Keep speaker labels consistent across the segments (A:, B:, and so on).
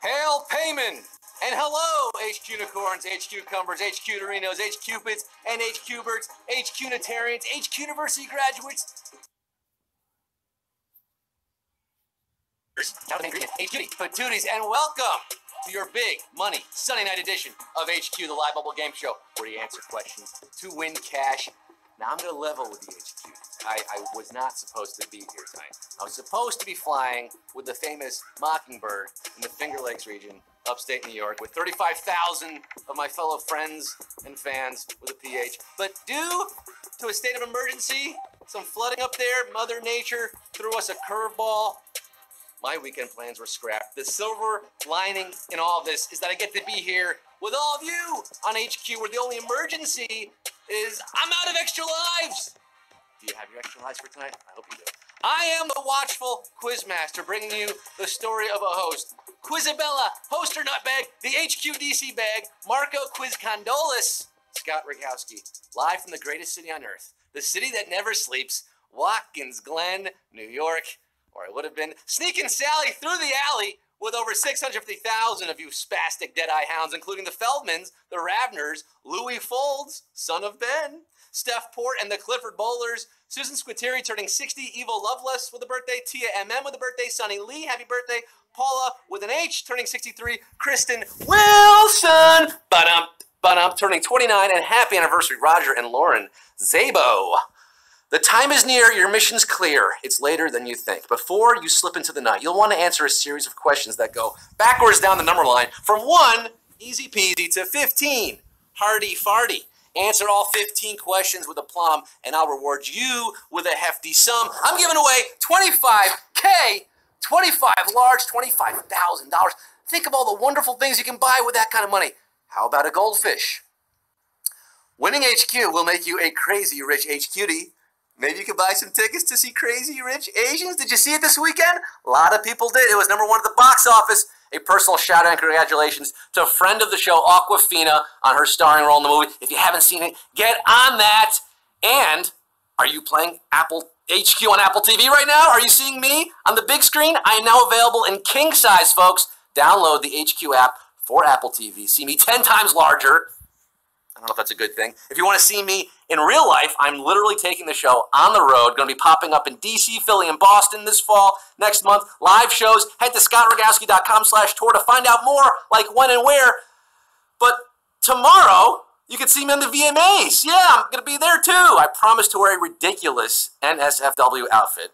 A: Hail Payman! And hello, HQ Unicorns, HQ Cumbers, HQ Dorinos, HQ Cupids, and HQ Birds, HQ Unitarians, HQ University graduates. HQ Patooties, and welcome to your big money Sunday night edition of HQ, the live bubble game show, where you answer questions to win cash. Now I'm going to level with the HQ. I was not supposed to be here tonight. I was supposed to be flying with the famous Mockingbird in the Finger Lakes region, upstate New York, with 35,000 of my fellow friends and fans with a PH. But due to a state of emergency, some flooding up there, Mother Nature threw us a curveball. My weekend plans were scrapped. The silver lining in all of this is that I get to be here with all of you on HQ, where the only emergency is I'm out of extra lives. Do you have your extra lives for tonight? I hope you do. I am the watchful quizmaster, bringing you the story of a host. Quizabella, host or nutbag, the HQ DC bag, Marco Quizcondolis, Scott Rogowski, live from the greatest city on earth, the city that never sleeps, Watkins Glen, New York, or I would have been sneaking Sally through the alley with over 650,000 of you spastic Deadeye hounds, including the Feldmans, the Ravners, Louis Folds, son of Ben, Steph Port and the Clifford Bowlers, Susan Squitieri turning 60, Evo Loveless with a birthday, Tia MM with a birthday, Sonny Lee, happy birthday, Paula with an H turning 63, Kristen Wilson, turning 29, and happy anniversary, Roger and Lauren Zabo. The time is near, your mission's clear. It's later than you think. Before you slip into the night, you'll want to answer a series of questions that go backwards down the number line from 1, easy peasy, to 15, hardy farty. Answer all 15 questions with aplomb, and I'll reward you with a hefty sum. I'm giving away $25K, 25 large, $25,000. Think of all the wonderful things you can buy with that kind of money. How about a goldfish? Winning HQ will make you a crazy rich HQD. Maybe you could buy some tickets to see Crazy Rich Asians. Did you see it this weekend? A lot of people did. It was #1 at the box office. A personal shout out and congratulations to a friend of the show, Aquafina, on her starring role in the movie. If you haven't seen it, get on that. And are you playing Apple HQ on Apple TV right now? Are you seeing me on the big screen? I am now available in king size, folks. Download the HQ app for Apple TV. See me 10 times larger. I don't know if that's a good thing. If you want to see me in real life, I'm literally taking the show on the road. Going to be popping up in DC, Philly, and Boston this fall. Next month, live shows. Head to scottrogowski.com/tour to find out more, like when and where. But tomorrow, you can see me on the VMAs. Yeah, I'm going to be there too. I promise to wear a ridiculous NSFW outfit.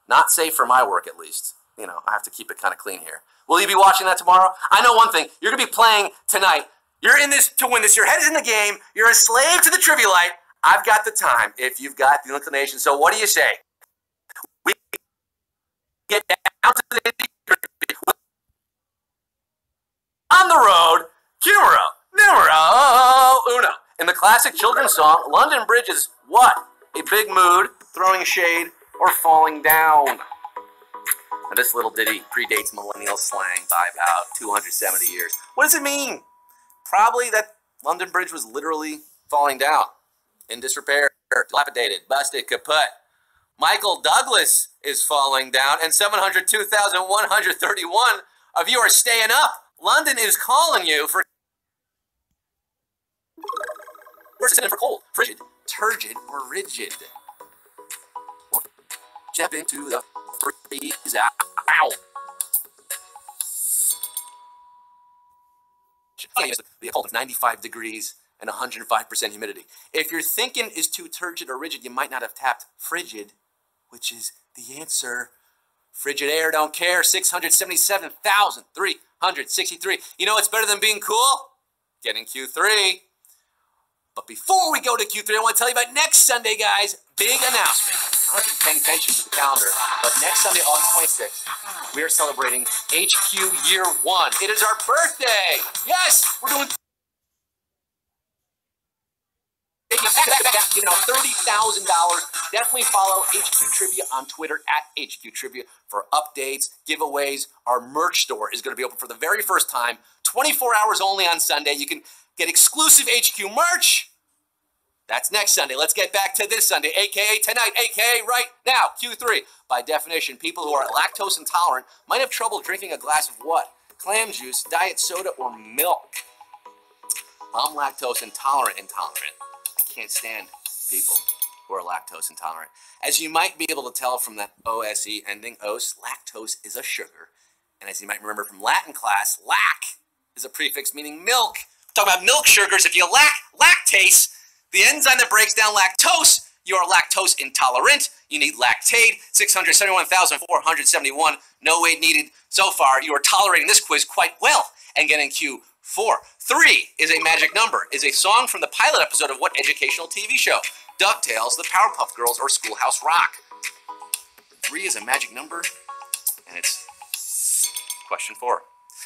A: Not safe for my work, at least. You know, I have to keep it kind of clean here. Will you be watching that tomorrow? I know one thing. You're going to be playing tonight You're in this to win this. Your head is in the game. You're a slave to the trivia light. I've got the time if you've got the inclination. So what do you say? We get down to the on the road, numero uno. In the classic children's song, London Bridge is what? A big mood, throwing shade, or falling down. Now, this little ditty predates millennial slang by about 270 years. What does it mean? Probably that London Bridge was literally falling down, in disrepair, dilapidated, busted, kaput. Michael Douglas is falling down, and 702,131 of you are staying up. London is calling you for... Where's it for cold, frigid, turgid, or rigid? Step into the freeze out. Ow! The cold is 95 degrees and 105% humidity. If your thinking is too turgid or rigid, you might not have tapped frigid, which is the answer. Frigid air don't care. 677,363. You know what's better than being cool? Getting Q3. But before we go to Q3, I want to tell you about next Sunday, guys. Big announcement. I don't have to be paying attention to the calendar, but next Sunday, August 26th, we are celebrating HQ Year 1. It is our birthday. Yes, we're doing... Giving out $30,000. Definitely follow HQ Trivia on Twitter at HQ Trivia for updates, giveaways. Our merch store is going to be open for the very first time. 24 hours only on Sunday. You can get exclusive HQ merch. That's next Sunday. Let's get back to this Sunday, a.k.a. tonight, a.k.a. right now, Q3. By definition, people who are lactose intolerant might have trouble drinking a glass of what? Clam juice, diet soda, or milk. I'm lactose intolerant. I can't stand people who are lactose intolerant. As you might be able to tell from that OSE ending, os, lactose is a sugar. And as you might remember from Latin class, lac is a prefix meaning milk. We're talking about milk sugars. If you lack lactase, the enzyme that breaks down lactose, you are lactose intolerant. You need lactate, 671,471. No weight needed. So far, you are tolerating this quiz quite well and getting Q4. 3 is a magic number, is a song from the pilot episode of what educational TV show? DuckTales, the Powerpuff Girls, or Schoolhouse Rock? 3 is a magic number, and it's question 4.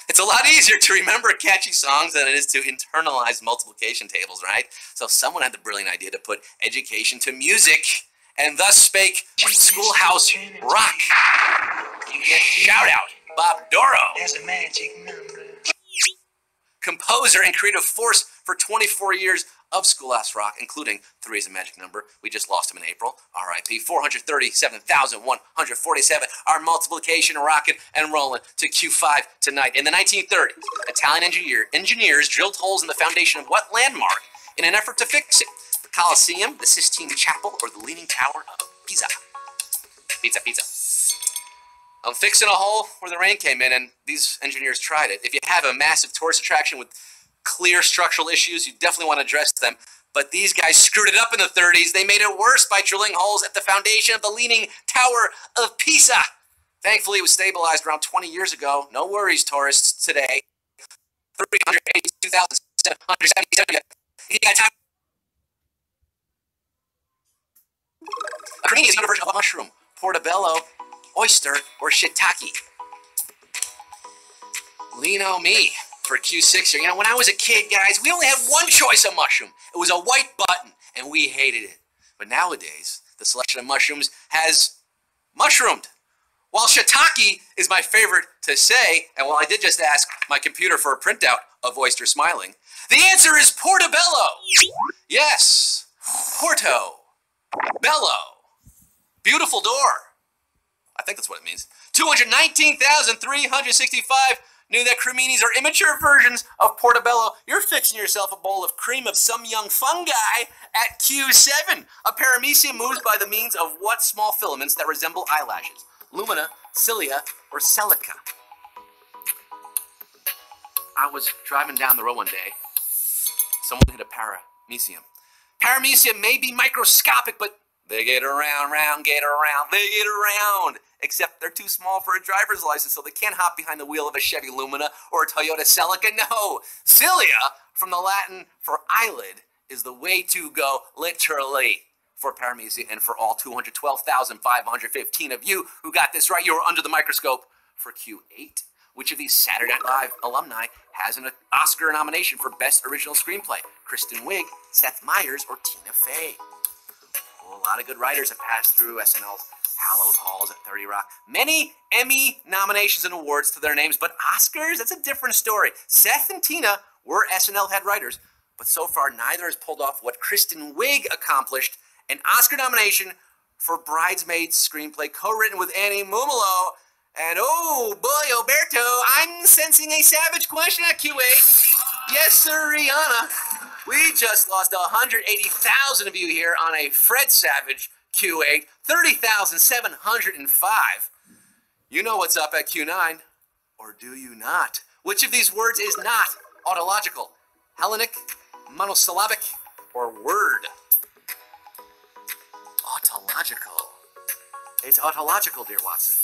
A: It's a lot easier to remember catchy songs than it is to internalize multiplication tables, right? So someone had the brilliant idea to put education to music, and thus spake Schoolhouse Rock. Shout out, Bob Doro.
B: There's a magic number.
A: Composer and creative force for 24 years of Schoolhouse Rock, including 3 is a magic number. We just lost him in April. R.I.P. 437,147. Our multiplication rocket and rolling to Q5 tonight. In the 1930s, Italian engineers drilled holes in the foundation of what landmark in an effort to fix it? The Colosseum, the Sistine Chapel, or the Leaning Tower of Pisa? Pizza. I'm fixing a hole where the rain came in, and these engineers tried it. If you have a massive tourist attraction with clear structural issues, you definitely want to address them. But these guys screwed it up in the 30s. They made it worse by drilling holes at the foundation of the Leaning Tower of Pisa. Thankfully, it was stabilized around 20 years ago. No worries, tourists, today. 382,777. You got time. A cremini is a version of a mushroom. Portobello, oyster, or shiitake. Lean on me for Q6 here. You know, when I was a kid, guys, we only had one choice of mushroom. It was a white button, and we hated it. But nowadays, the selection of mushrooms has mushroomed. While shiitake is my favorite to say, and while I did just ask my computer for a printout of oyster smiling, the answer is portobello. Yes, Porto Bello. Beautiful door. I think that's what it means. 219,365 knew that creminis are immature versions of portobello. You're fixing yourself a bowl of cream of some young fungi at Q7. A paramecium moves by the means of what small filaments that resemble eyelashes? Lumina, cilia, or silica? I was driving down the road one day. Someone hit a paramecium. Paramecium may be microscopic, but They get around, get around, they get around. Except they're too small for a driver's license, so they can't hop behind the wheel of a Chevy Lumina or a Toyota Celica. No, cilia, from the Latin for eyelid, is the way to go, literally. For Paramesi and for all 212,515 of you who got this right, you are under the microscope. For Q8, which of these Saturday Night Live alumni has an Oscar nomination for Best Original Screenplay? Kristen Wiig, Seth Meyers, or Tina Fey? Well, a lot of good writers have passed through SNL's hallowed halls at 30 Rock. Many Emmy nominations and awards to their names, but Oscars, that's a different story. Seth and Tina were SNL head writers, but so far neither has pulled off what Kristen Wiig accomplished, an Oscar nomination for Bridesmaids screenplay co-written with Annie Mumolo. And oh boy, Alberto, I'm sensing a savage question at Q8. Yes, sir, Rihanna. We just lost 180,000 of you here on a Fred Savage Q8, 30,705. You know what's up at Q9, or do you not? Which of these words is not autological? Hellenic, monosyllabic, or word? Autological. It's autological, dear Watson.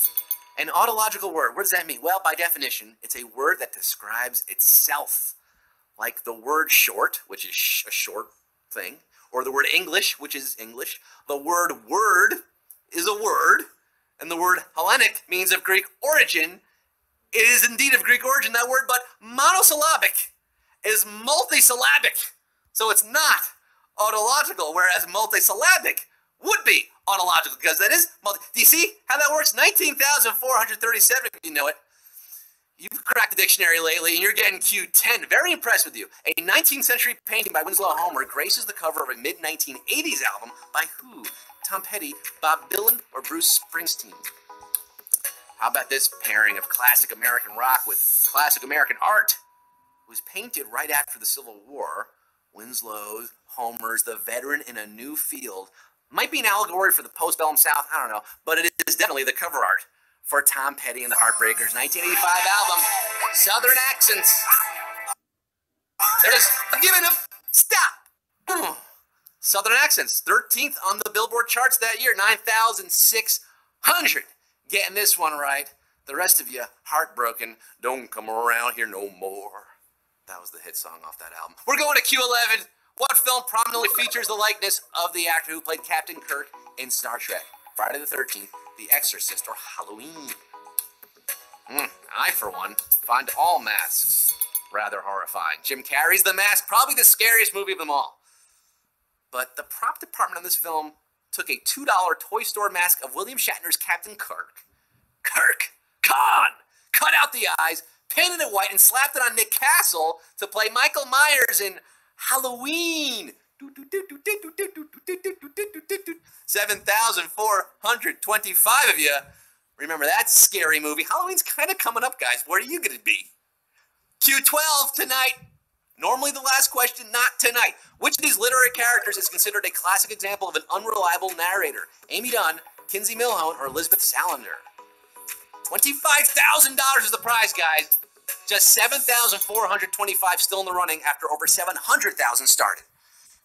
A: An autological word, what does that mean? Well, by definition, it's a word that describes itself. Like the word short, which is a short thing, or the word English, which is English. The word is a word, and the word Hellenic means of Greek origin. It is indeed of Greek origin, that word, but monosyllabic is multisyllabic. So it's not autological, whereas multisyllabic would be autological, because that is multi. Do you see how that works? 19,437, if you know it. You've cracked the dictionary lately, and you're getting Q10. Very impressed with you. A 19th century painting by Winslow Homer graces the cover of a mid-1980s album by who? Tom Petty, Bob Dylan, or Bruce Springsteen? How about this pairing of classic American rock with classic American art? It was painted right after the Civil War. Winslow's, Homer's, the veteran in a new field. Might be an allegory for the postbellum South, I don't know, but it is definitely the cover art for Tom Petty and the Heartbreakers' 1985 album, Southern Accents. There's giving up. Stop. Southern Accents, 13th on the Billboard charts that year, 9,600. Getting this one right. The rest of you, heartbroken, don't come around here no more. That was the hit song off that album. We're going to Q11. What film prominently features the likeness of the actor who played Captain Kirk in Star Trek? Friday the 13th, The Exorcist, or Halloween? I, for one, find all masks rather horrifying. Jim Carrey's The Mask, probably the scariest movie of them all. But the prop department on this film took a $2 toy store mask of William Shatner's Captain Kirk. Khan! Cut out the eyes, painted it white, and slapped it on Nick Castle to play Michael Myers in Halloween. 7,425 of you remember that scary movie. Halloween's kind of coming up, guys. Where are you going to be? Q12 tonight. Normally the last question, not tonight. Which of these literary characters is considered a classic example of an unreliable narrator? Amy Dunn, Kinsey Millhone, or Elizabeth Salander? $25,000 is the prize, guys. Just 7,425 still in the running after over 700,000 started.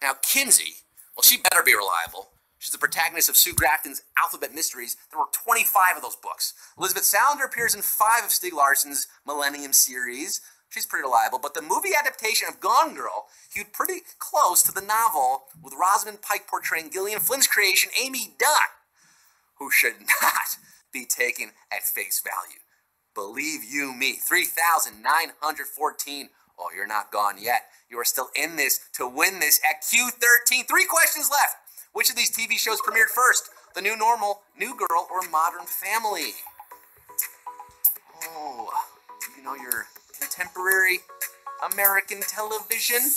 A: Now, Kinsey, well, she better be reliable. She's the protagonist of Sue Grafton's Alphabet Mysteries. There were 25 of those books. Elizabeth Salander appears in 5 of Stieg Larsson's Millennium series. She's pretty reliable. But the movie adaptation of Gone Girl hewed pretty close to the novel, with Rosamund Pike portraying Gillian Flynn's creation, Amy Dunn, who should not be taken at face value. Believe you me, 3,914. Oh, you're not gone yet. You are still in this to win this at Q13. 3 questions left. Which of these TV shows premiered first? The New Normal, New Girl, or Modern Family? Oh, you know your contemporary American television?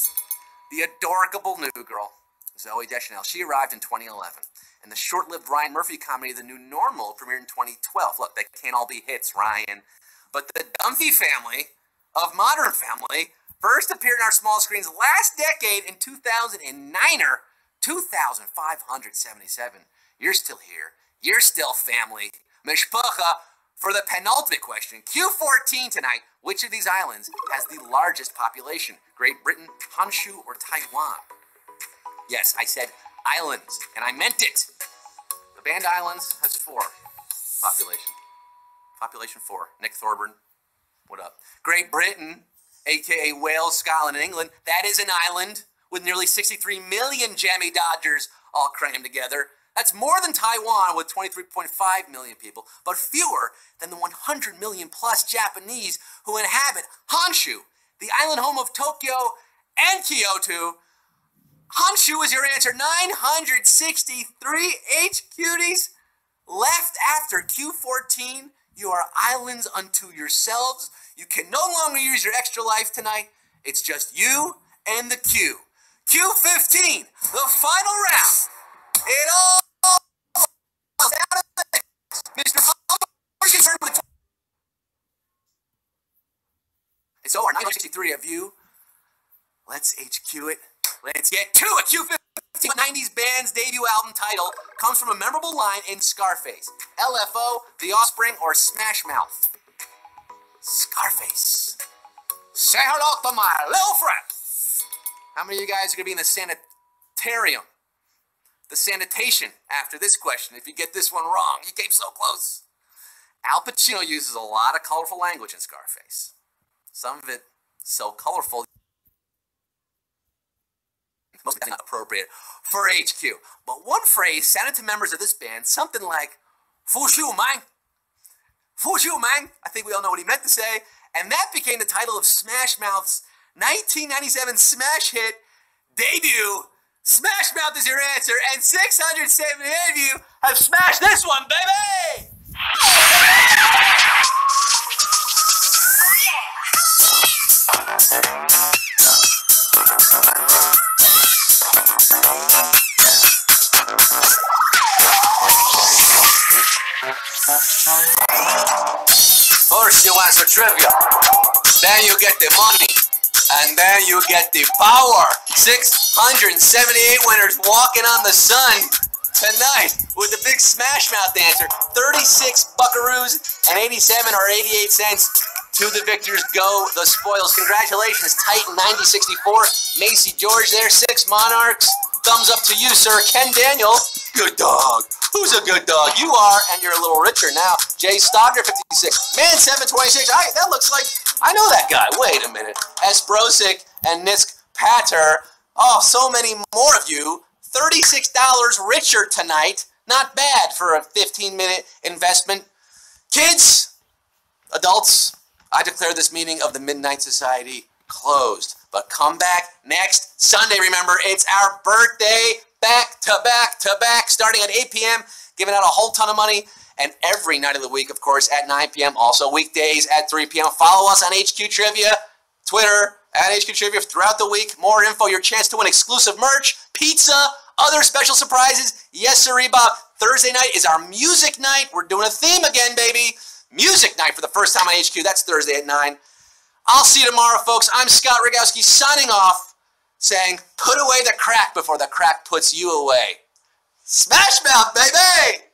A: The adorable New Girl, Zooey Deschanel. She arrived in 2011. And the short-lived Ryan Murphy comedy, The New Normal, premiered in 2012. Look, they can't all be hits, Ryan. But the Dunphy family of Modern Family first appeared on our small screens last decade in 2009er, 2,577. You're still here. You're still family. Mishpacha, for the penultimate question, Q14 tonight, which of these islands has the largest population? Great Britain, Honshu, or Taiwan? Yes, I said islands, and I meant it. The Band Islands has 4 population. Population 4. Nick Thorburn, what up? Great Britain, aka Wales, Scotland, and England, that is an island with nearly 63 million jammy Dodgers all crammed together. That's more than Taiwan with 23.5 million people, but fewer than the 100 million plus Japanese who inhabit Honshu, the island home of Tokyo and Kyoto. Honshu is your answer. 963 H-cuties left after Q14. You are islands unto yourselves. You can no longer use your extra life tonight. It's just you and the Q. Q15, the final round. It all comes down to this. Mr. Palmer concerned with it's over. 963 of you. Let's HQ it. Let's get to it. Q15, 90s band's debut album title, comes from a memorable line in Scarface. LFO, The Offspring, or Smash Mouth? Scarface. Say hello to my little friend. How many of you guys are going to be in the sanitarium? The sanitation after this question. If you get this one wrong, you came so close. Al Pacino uses a lot of colorful language in Scarface. Some of it so colorful, most not appropriate for HQ. But one phrase sounded to members of this band something like, "Fushu man, Fushu man." I think we all know what he meant to say. And that became the title of Smash Mouth's 1997 smash hit debut. Smash Mouth is your answer, and 678 of you have smashed this one, baby! First you answer trivia, then you get the money, and then you get the power. 678 winners walking on the sun tonight with the big Smash Mouth answer. 36 buckaroos and 87 or 88 cents to the victors go the spoils. Congratulations, Titan 9064, Macy George there, 6 Monarchs. Thumbs up to you, sir. Ken Daniel, good dog. Who's a good dog? You are, and you're a little richer now. Jay Stogner, 56. Man, 726. That looks like, I know that guy. Wait a minute. S. Brosick and Nisk Patter. Oh, so many more of you. $36 richer tonight. Not bad for a 15-minute investment. Kids, adults, I declare this meeting of the Midnight Society closed. But come back next Sunday. Remember, it's our birthday. Back to back to back, starting at 8 p.m., giving out a whole ton of money. And every night of the week, of course, at 9 p.m., also weekdays at 3 p.m. Follow us on HQ Trivia, Twitter, at HQ Trivia throughout the week. More info, your chance to win exclusive merch, pizza, other special surprises. Yes, sir, Bob. Thursday night is our music night. We're doing a theme again, baby. Music night for the first time on HQ. That's Thursday at 9. I'll see you tomorrow, folks. I'm Scott Rogowski signing off, saying, put away the crack before the crack puts you away. Smash Mouth, baby!